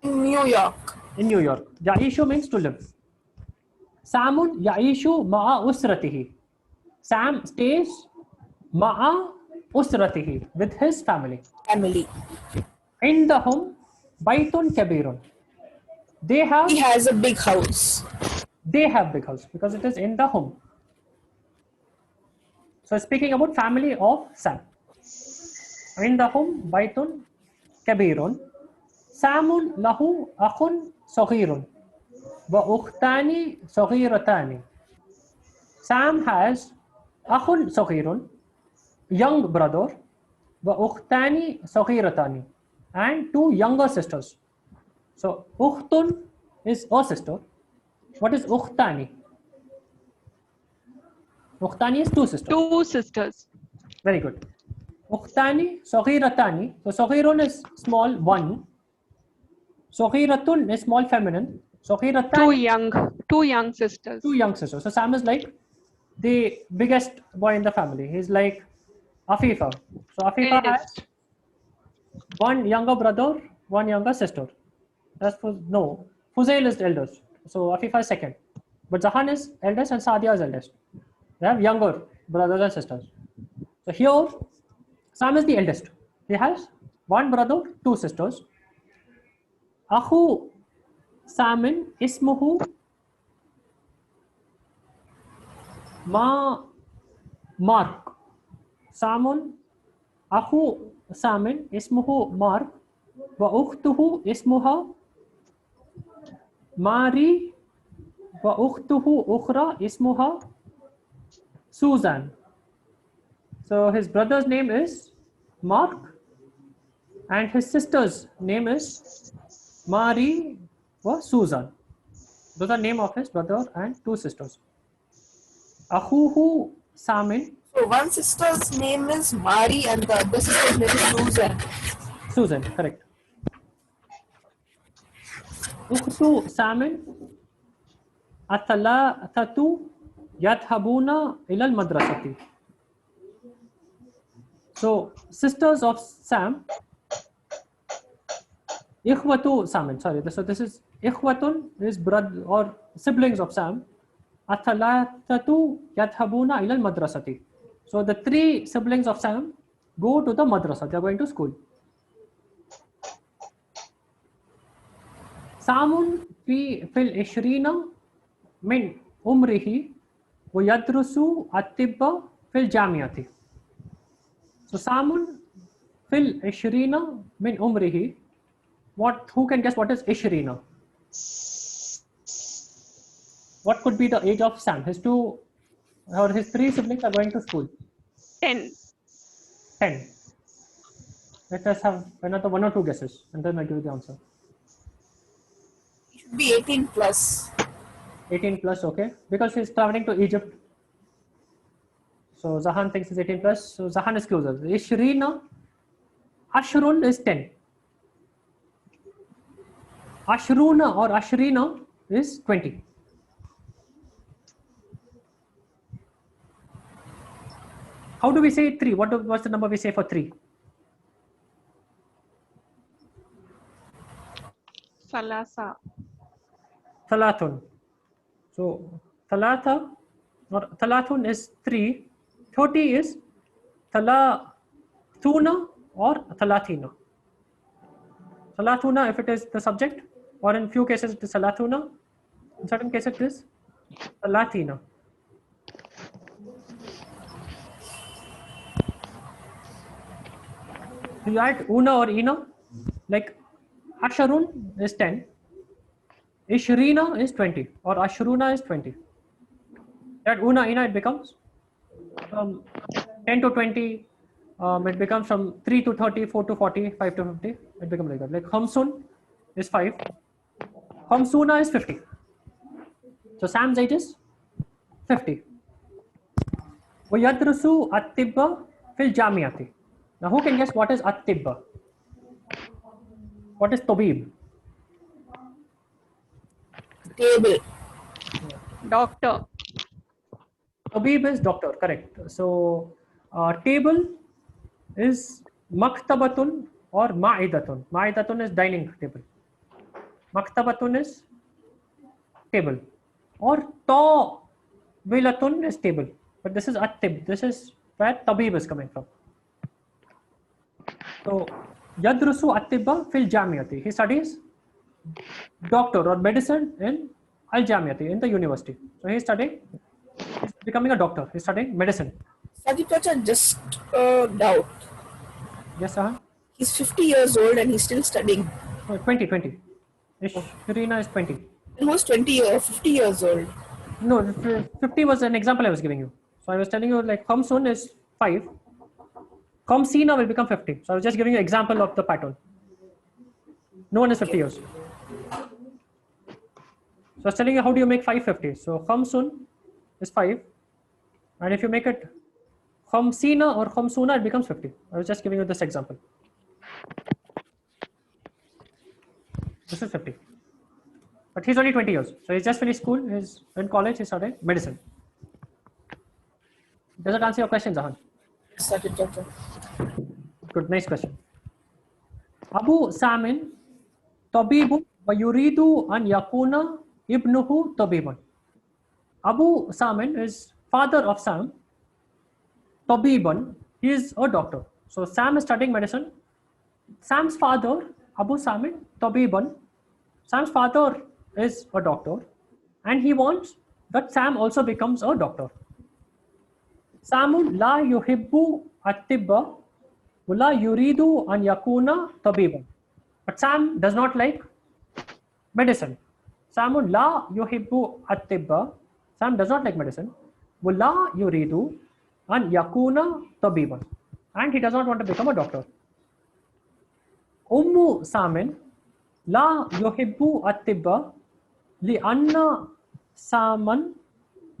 Speaker 3: In New York.
Speaker 1: In New York. Yaishu means to live. Samun Yaishu ma'a usratihi. Sam stays ma'a usratihi, with his family.
Speaker 3: Family.
Speaker 1: In the home, Baitun Kabirun. He
Speaker 3: has a big house.
Speaker 1: They have big house because it is in the home. So speaking about family of Sam. In the home, Baitun Kabirun. Samun lahu akhun saghirun wa ukhtani saghiratani. Sam has akhun saghirun, young brother, wa ukhtani saghiratani, and two younger sisters. So ukhtun is a sister. What is ukhtani? Ukhtani is two sisters.
Speaker 2: Two sisters.
Speaker 1: Very good. Ukhtani saghiratani. So saghirun is small, one. Saghiratun is small feminine. Saghiratani,
Speaker 2: Two young sisters.
Speaker 1: two young sisters. So Sam is like the biggest boy in the family. He's like Afifa. So Afifa has
Speaker 2: Eldest.
Speaker 1: one younger brother, one younger sister. That's Fuzail is the eldest. So Afifa is second. But Zahan is eldest and Sadia is eldest. They have younger brothers and sisters. So here, Sam is the eldest. He has one brother, two sisters. Akhu Samin ismuhu Mark. Samun Akhu Samin ismuhu Mark wa ukhtuhu ismuha Mari wa ukhtuhu ukhra ismuha Susan. So his brother's name is Mark, and his sister's name is Marie or Susan. Those are name of his brother and two sisters. Ahuhu Samin.
Speaker 3: So one sister's name is Mari and the other sister's name is Susan.
Speaker 1: Susan, correct. Ukhtu Samin. Athalatatu yadhabuna ilal madrasati. So sisters of Sam. Ikhwatu Samin. Sorry, so this is Ikhwatun is brother or siblings of Sam. Athalatatu yadhabuna ilal madrasati. So the three siblings of Sam go to the madrasa. They are going to school. Samun fil ishrina min umrihi wa yadrusu at-tibba fil jamiati. So Samun fil ishrina min umrihi. Who can guess what is ishrina? What could be the age of Sam? His two or his three siblings are going to school.
Speaker 2: 10.
Speaker 1: 10. Let us have another one or two guesses and then I give you the answer.
Speaker 3: It should be 18 plus.
Speaker 1: 18 plus, okay. Because he's traveling to Egypt. So Zahan thinks it's 18 plus. So Zahan is closer. Ishrina, Ashrun is 10. Ashruna or Ashrina is 20. How do we say 3? What's the number we say for 3?
Speaker 2: Salasa.
Speaker 1: Thalathun. So Thalatha or Thalathun is 3. 30 is Thalathuna or Thalathina. Thalathuna if it is the subject, or in few cases it is Thalathuna. In certain cases it is Thalathina. You add Una or Ina, like Asharun is 10, Ishrina is 20, or Ashruna is 20. That Una, Ina, it becomes from 10 to 20, it becomes from 3 to 30, 4 to 40, 5 to 50, it becomes like that. Like Hamsun is 5, Hamsuna is 50. So Sam's age is 50. وَيَدْرُسُ الطِّبَّ فِي الْجَامِعَةِ. Now who can guess what is at-tibba? What is tabib?
Speaker 3: Table.
Speaker 2: Doctor.
Speaker 1: Tabib is doctor, correct. So table is maktabatun or ma'idatun. Ma'idatun is dining table. Maktabatun is table. Or tawilatun is table. But this is at-tib. This is where tabib is coming from. So yadrusu at-tibba fil jamiati. He studies doctor or medicine in al-jamiati, in the university. So he's becoming a doctor. He's studying medicine.
Speaker 3: Sajid Chacha, just a doubt.
Speaker 1: Yes, sir.
Speaker 3: He's 50 years old and he's still studying.
Speaker 1: 20. Irina is 20.
Speaker 3: And who's 50 years old?
Speaker 1: No, 50 was an example I was giving you. So I was telling you like Khamsun is 5. Khamsina will become 50. So I was just giving you an example of the pattern. No one is 50 years. So I was telling you how do you make 550. So Khamsun is 5. And if you make it Khamsina or Khamsuna, it becomes 50. I was just giving you this example. This is 50. But he's only 20 years. So he's just finished school. He's in college. He's studying medicine. Does that answer your question, Zahan?
Speaker 3: Sajid Chacha.
Speaker 1: Good, nice question. Abu Samin Tabibu wa yuridu an yakuna ibnuhu tabiban. Abu Samin is father of Sam. Tabiban, he is a doctor. So Sam is studying medicine. Sam's father, Abu Samin Tabiban, Sam's father is a doctor and he wants that Sam also becomes a doctor. Samun la yuhibbu at-tibba wa la yuridu an yakuna tabiban. But Sam does not like medicine. Samun la yuhibbu at-tibba. Sam does not like medicine. ولا يريد أن يكون طبيبا, and he does not want to become a doctor. سام لا يحب الطب لأن ساما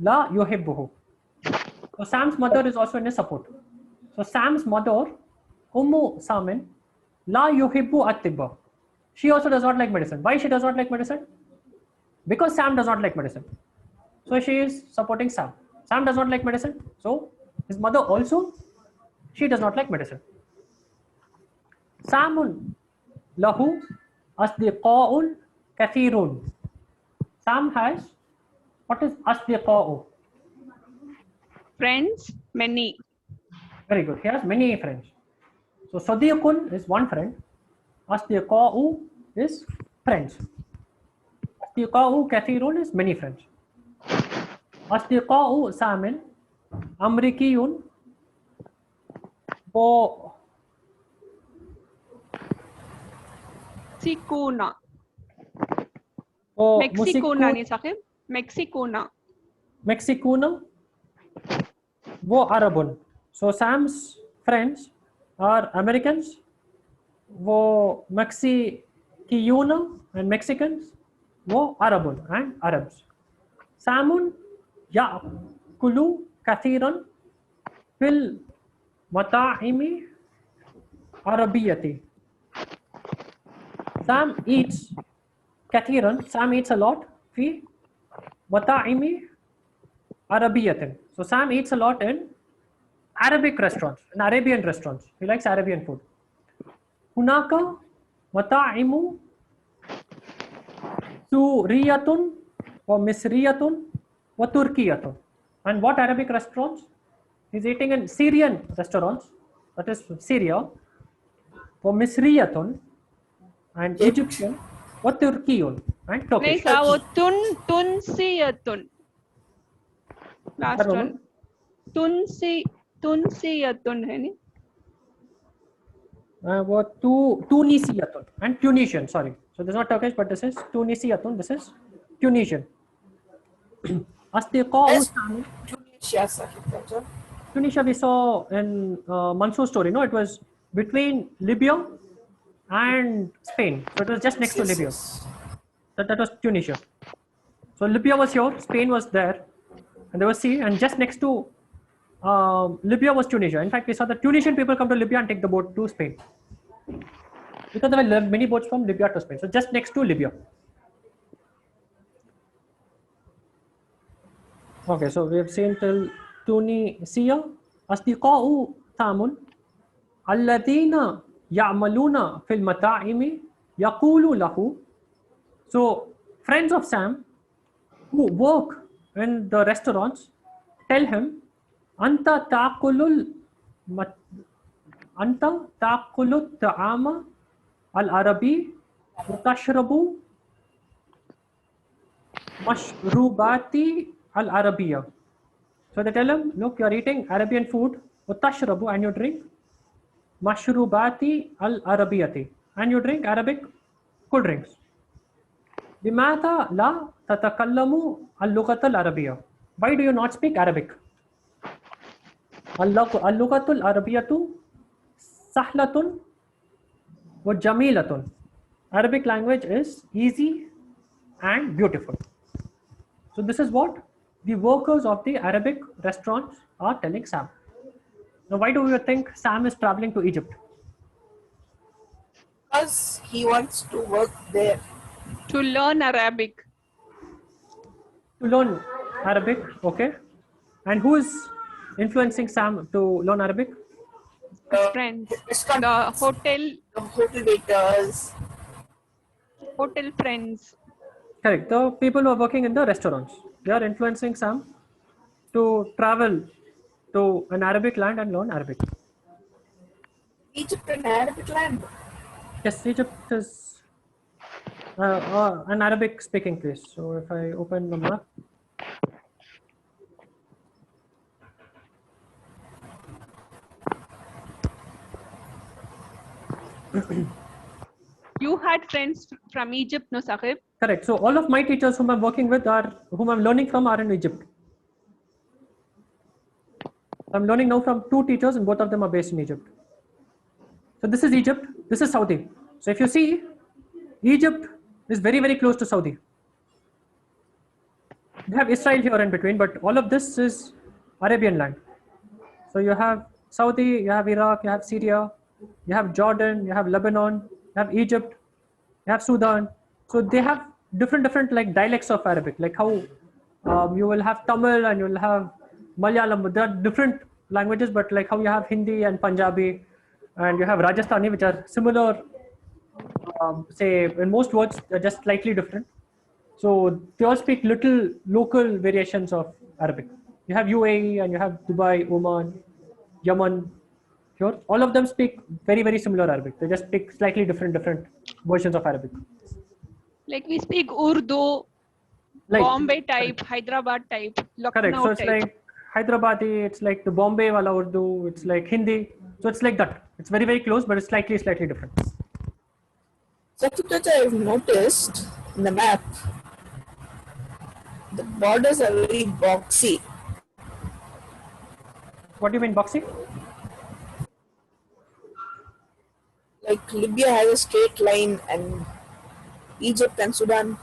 Speaker 1: لا يحبه. So Sam's mother is also in his support. So Sam's mother, Samin, لا يحب الطب. She also does not like medicine. Why she does not like medicine? Because Sam does not like medicine. So she is supporting Sam. Sam does not like medicine. So his mother also, she does not like medicine. Samun lahu asdiqa'un kathirun. Sam has, what is asdiqa'u?
Speaker 2: Friends, many.
Speaker 1: Very good. He has many friends. So sadiqun is one friend. Asdiqa'u is friends. Asdiqa'u kathirun is many friends. Asdiqa'u Samin Amrikiyun wo
Speaker 2: Mexicuna.
Speaker 1: wo
Speaker 2: Mexicuna ni Saqib. Mexicuna.
Speaker 1: Mexicuna wo Arabun. So Sam's friends are Americans, wo Mexiciyuna and Mexicans, wo Arabun and Arabs. Samun ya'kulu kathiran fil mata'imi arabiyyati. Sam eats kathiran. Sam eats a lot. Fi mata'imi arabiyyatin. So Sam eats a lot in Arabic restaurants, in Arabian restaurants. He likes Arabian food. Hunaka mata'imu suriyatun wa misriyatun wa turkiyatun. And what Arabic restaurants? He's eating in Syrian restaurants, that is Syria, wa misriyatun, and Egyptian, wa turkiyun, and
Speaker 2: नहीं
Speaker 1: Turkish.
Speaker 2: सा वो तुनसियतुन. Last
Speaker 1: That
Speaker 2: one. तुनसियतुन है नहीं?
Speaker 1: Tunisiyatun and Tunisian, sorry. So this is not Turkish, but this is Tunisiyatun, this is Tunisian.
Speaker 3: Yes. Tunisia, Sahib.
Speaker 1: Tunisia we saw in Mansour's story, no? It was between Libya and Spain. So it was just next to Libya. That was Tunisia. So Libya was here, Spain was there, and there was sea, and just next to Libya was Tunisia. In fact, we saw the Tunisian people come to Libya and take the boat to Spain. Because there were many boats from Libya to Spain. So just next to Libya. Okay, so we have seen till Tunisia. Asdiqa'u Tamun alladhina ya'maluna fil mata'imi yaqulu lahu. So friends of Sam who work in the restaurants tell him Anta ta'kulul ta'ama al-arabi wa tashrabu mashrubati al-arabiyya. So they tell him, look, you are eating Arabian food, wa tashrabu, and you drink mashrubati al-arabiyyati, and you drink Arabic cool drinks. Bimata la tatakallamu al-lughat al-arabiyya. Why do you not speak Arabic? Al-lughatul arabiyyatu sahlatun wa jamilatun. Arabic language is easy and beautiful. So this is what the workers of the Arabic restaurants are telling Sam. Now why do you think Sam is traveling to Egypt?
Speaker 3: Because he wants to work there.
Speaker 2: To learn Arabic.
Speaker 1: To learn Arabic, okay. And who is influencing Sam to learn Arabic?
Speaker 2: Friends.
Speaker 3: Restaurant,
Speaker 2: The hotel
Speaker 3: waiters.
Speaker 2: hotel friends.
Speaker 1: Correct. The people who are working in the restaurants, they are influencing Sam to travel to an Arabic land and learn Arabic.
Speaker 3: Egypt and Arabic land.
Speaker 1: Yes, Egypt is an Arabic speaking place. So if I open the map,
Speaker 2: You had friends from Egypt, no Saqib?
Speaker 1: correct. So all of my teachers whom I'm working with whom I'm learning from are in Egypt. I'm learning now from two teachers, and both of them are based in Egypt. So this is Egypt, this is Saudi. So if you see, Egypt is very, very close to Saudi. You have Israel here in between, but all of this is Arabian land. So you have Saudi, you have Iraq, you have Syria, you have Jordan, you have Lebanon, you have Egypt, you have Sudan. So they have different like dialects of Arabic, like how you will have Tamil and you will have Malayalam. There are different languages, but like how you have Hindi and Punjabi, and you have Rajasthani, which are similar. Say in most words, they're just slightly different. So they all speak little local variations of Arabic. You have UAE and you have Dubai, Oman, Yemen. Here, all of them speak very, very similar Arabic. They just speak slightly different versions of Arabic.
Speaker 2: Like we speak Urdu,
Speaker 1: Like
Speaker 2: Bombay type, Hyderabad type,
Speaker 1: correct.
Speaker 2: Lucknow
Speaker 1: So it's
Speaker 2: type.
Speaker 1: like Hyderabadi. It's like the Bombay wala Urdu. It's like Hindi. So it's like that. It's very, very close, but it's slightly different.
Speaker 3: Sakita, I've noticed in the map, the borders are very boxy.
Speaker 1: What do you mean, boxy?
Speaker 3: Like Libya has a straight line, and Egypt and Sudan,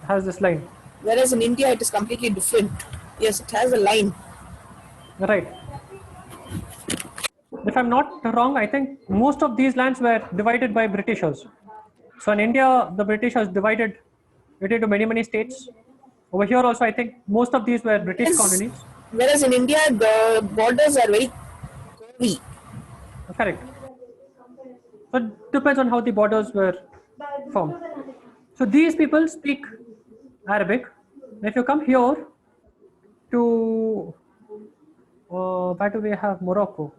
Speaker 1: Has this line,
Speaker 3: whereas in India it is completely different. Yes, it has a line.
Speaker 1: right? If I'm not wrong, I think most of these lands were divided by Britishers. So in India, the Britishers divided it into many, many states. Over here also, I think most of these were British
Speaker 3: Yes.
Speaker 1: colonies.
Speaker 3: Whereas in India, the borders are very curvy.
Speaker 1: Correct. So it depends on how the borders were formed. So these people speak Arabic. If you come here to, where do we have Morocco?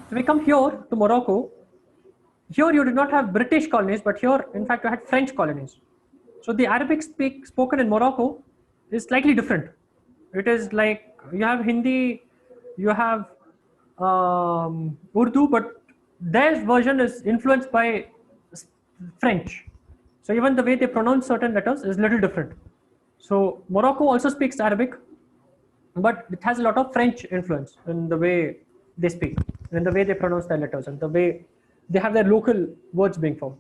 Speaker 1: So we come here to Morocco. Here you did not have British colonies, but here, in fact, you had French colonies. So the Arabic spoken in Morocco is slightly different. It is like you have Hindi, you have Urdu, but their version is influenced by French. So even the way they pronounce certain letters is little different. So Morocco also speaks Arabic, but it has a lot of French influence in the way they speak, in the way they pronounce their letters, and the way they have their local words being formed.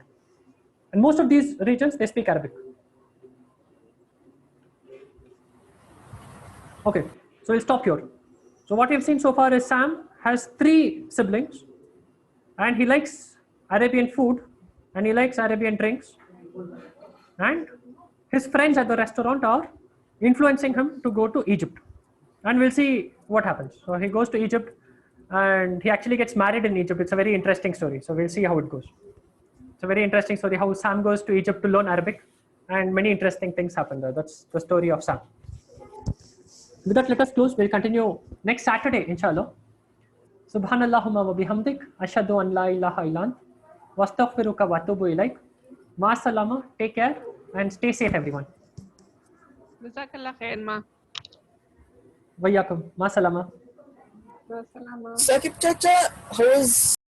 Speaker 1: And most of these regions, they speak Arabic. Okay, so we'll stop here. So what we've seen so far is Sam has 3 siblings, and he likes Arabian food, and he likes Arabian drinks, and his friends at the restaurant are influencing him to go to Egypt. And we'll see what happens. So he goes to Egypt, and he actually gets married in Egypt. It's a very interesting story. So we'll see how it goes. It's a very interesting story how Sam goes to Egypt to learn Arabic, and many interesting things happen there. That's the story of Sam. With that, let us close. We'll continue next Saturday, inshallah. Subhanallahumma wa bihamdik. Ashhadu an la ilaha illa ant. Wastaghfiruka wa atubu ilaik. Ma salama. Take care and stay safe, everyone.
Speaker 2: Jazakallah khair, ma.
Speaker 1: Wayyakum. Ma salama.
Speaker 2: Wassalama.
Speaker 3: Sakib Chacha, how is